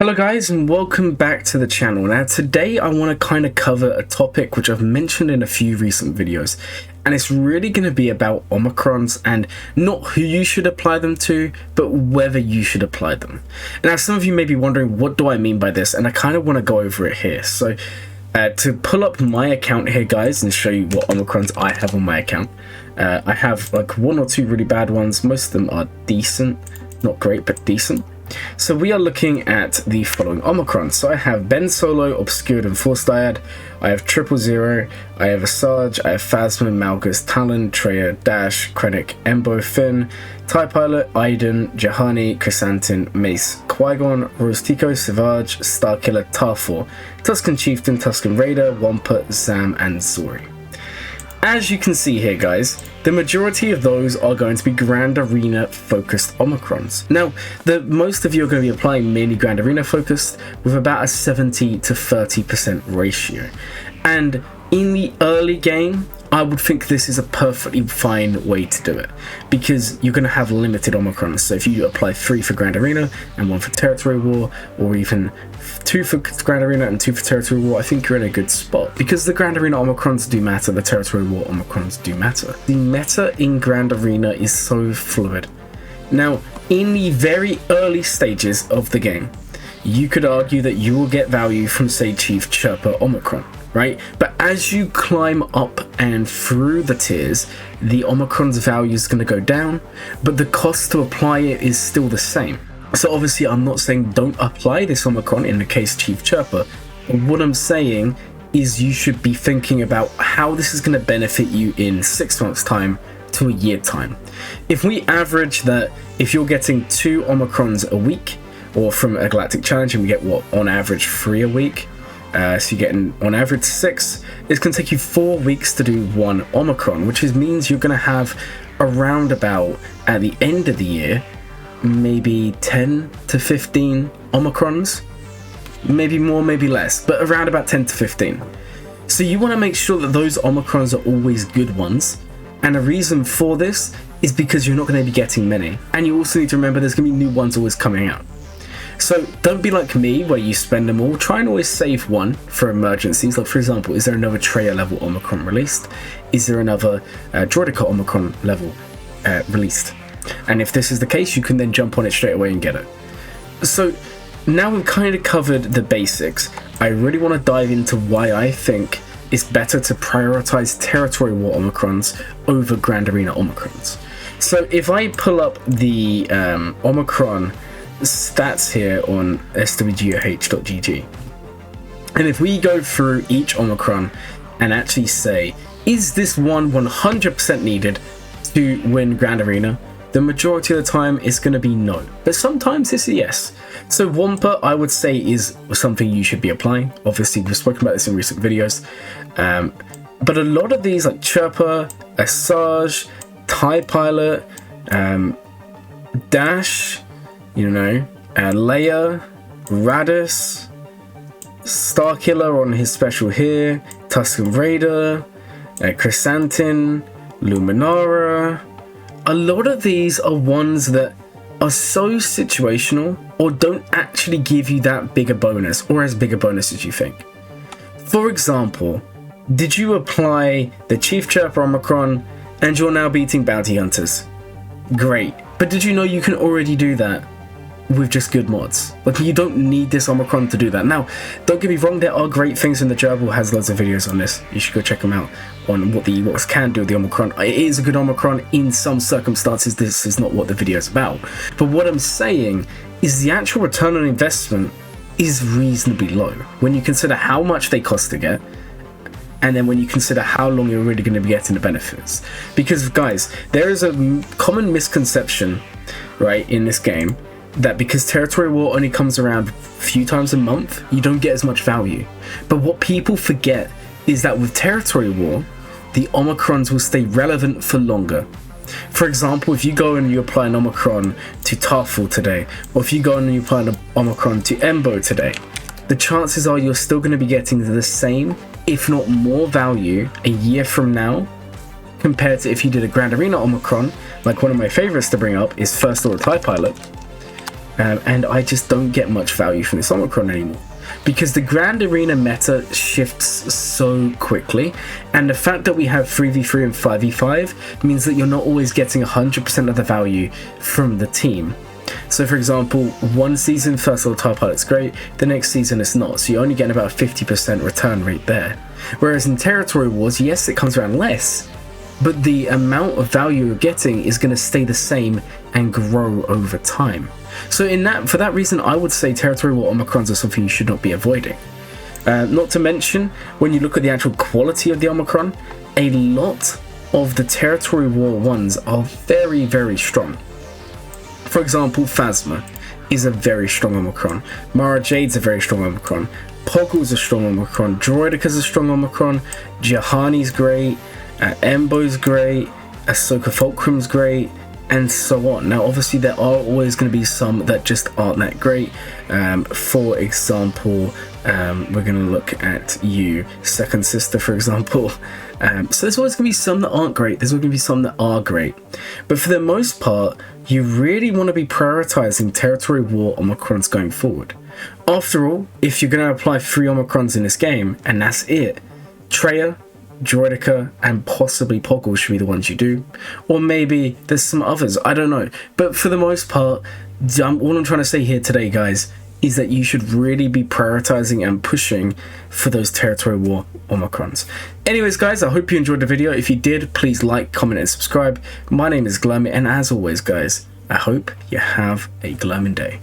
Hello guys and welcome back to the channel. Now today I want to kind of cover a topic which I've mentioned in a few recent videos, and it's really going to be about Omicrons and not who you should apply them to, but whether you should apply them. Now some of you may be wondering, what do I mean by this? And I kind of want to go over it here. So to pull up my account here guys and show you what Omicrons I have on my account. I have like one or two really bad ones. Most of them are decent, not great but decent. So we are looking at the following Omicrons. So I have Ben Solo, Obscured and Force Dyad, I have 000, I have Asajj, I have Phasma, Malgus, Talon, Treya, Dash, Krennic, Embo, Finn, TIE Pilot, Iden, Juhani, Chrysanthemum, Mace, Qui-Gon, Rose Tico, Savage, Starkiller, Tarfor, Tusken Chieftain, Tusken Raider, Wampa, Zam and Zori. As you can see here guys, the majority of those are going to be Grand Arena focused Omicrons. Now, most of you are going to be applying mainly Grand Arena focused with about a 70 to 30% ratio. And in the early game, I would think this is a perfectly fine way to do it because you're going to have limited Omicrons. So if you apply 3 for Grand Arena and 1 for Territory War, or even 2 for Grand Arena and 2 for Territory War, I think you're in a good spot because the Grand Arena Omicrons do matter, the Territory War Omicrons do matter. The meta in Grand Arena is so fluid. Now, in the very early stages of the game, you could argue that you will get value from, say, Chief Chirper Omicron, right? But as you climb up and through the tiers, the Omicron's value is going to go down, but the cost to apply it is still the same. So obviously I'm not saying don't apply this Omicron in the case Chief Chirper. What I'm saying is you should be thinking about how this is going to benefit you in 6 months time to a year time. If we average that, if you're getting 2 Omicrons a week, or from a Galactic Challenge, and we get what, on average 3 a week, so you're getting on average 6, it's going to take you 4 weeks to do 1 Omicron, which means you're going to have around about, at the end of the year, maybe 10 to 15 Omicrons, maybe more, maybe less, but around about 10 to 15. So you want to make sure that those Omicrons are always good ones, and a reason for this is because you're not going to be getting many, and you also need to remember there's going to be new ones always coming out. So don't be like me where you spend them all. Try and always save one for emergencies. Like for example, is there another Treya level Omicron released? Is there another Droidica Omicron level released? And if this is the case, you can then jump on it straight away and get it. So now we've kind of covered the basics. I really want to dive into why I think it's better to prioritize Territory War Omicrons over Grand Arena Omicrons. So if I pull up the Omicron stats here on swgoh.gg, and if we go through each Omicron and actually say, is this one 100% needed to win Grand Arena, the majority of the time it's going to be no, but sometimes it's a yes. So Wampa, I would say, is something you should be applying. Obviously we've spoken about this in recent videos, but a lot of these like Chirper, Asajj, TIE Pilot, Dash, you know, Leia, Radis, Starkiller on his special here, Tusken Raider, Chrysanthemum, Luminara. A lot of these are ones that are so situational or don't actually give you that bigger bonus or as big a bonus as you think. For example, did you apply the Chief Chirper Omicron and you're now beating bounty hunters? Great. But did you know you can already do that with just good mods? Like, you don't need this Omicron to do that. Now, don't get me wrong, there are great things, and the Gerbil has loads of videos on this. You should go check them out on what can do with the Omicron. It is a good Omicron in some circumstances. This is not what the video is about. But what I'm saying is the actual return on investment is reasonably low when you consider how much they cost to get, and then when you consider how long you're really going to be getting the benefits. Because guys, there is a common misconception, right, in this game, that because Territory War only comes around a few times a month, you don't get as much value. But what people forget is that with Territory War, the Omicrons will stay relevant for longer. For example, if you go and you apply an Omicron to Tarfor today, or if you go and you apply an Omicron to Embo today, the chances are you're still going to be getting the same, if not more value a year from now, compared to if you did a Grand Arena Omicron. Like one of my favorites to bring up is First Order TIE Pilot. and I just don't get much value from this Omicron anymore. Because the Grand Arena meta shifts so quickly, and the fact that we have 3v3 and 5v5 means that you're not always getting 100% of the value from the team. So for example, one season first level TIE Pilot's great, the next season it's not, so you're only getting about a 50% return rate there. Whereas in Territory Wars, yes, it comes around less, but the amount of value you're getting is going to stay the same and grow over time. So for that reason, I would say Territory War Omicrons are something you should not be avoiding. Not to mention, when you look at the actual quality of the Omicron, a lot of the Territory War ones are very, very strong. For example, Phasma is a very strong Omicron. Mara Jade's a very strong Omicron. Poggle's a strong Omicron. Droidica's a strong Omicron. Jahani's great. Embo's great. Ahsoka Fulcrum's great. And so on. Now obviously there are always going to be some that just aren't that great. For example, we're going to look at you, Second Sister, for example. So there's always going to be some that aren't great, there's always going to be some that are great. But for the most part, you really want to be prioritizing Territory War Omicrons going forward. After all, if you're going to apply 3 Omicrons in this game, and that's it, Traya, Droidica, and possibly Poggle should be the ones you do, or maybe there's some others, I don't know. But for the most part, all I'm trying to say here today, guys, is that you should really be prioritizing and pushing for those Territory War Omicrons. Anyways, guys, I hope you enjoyed the video. If you did, please like, comment, and subscribe. My name is Glum, and as always, guys, I hope you have a glowing day.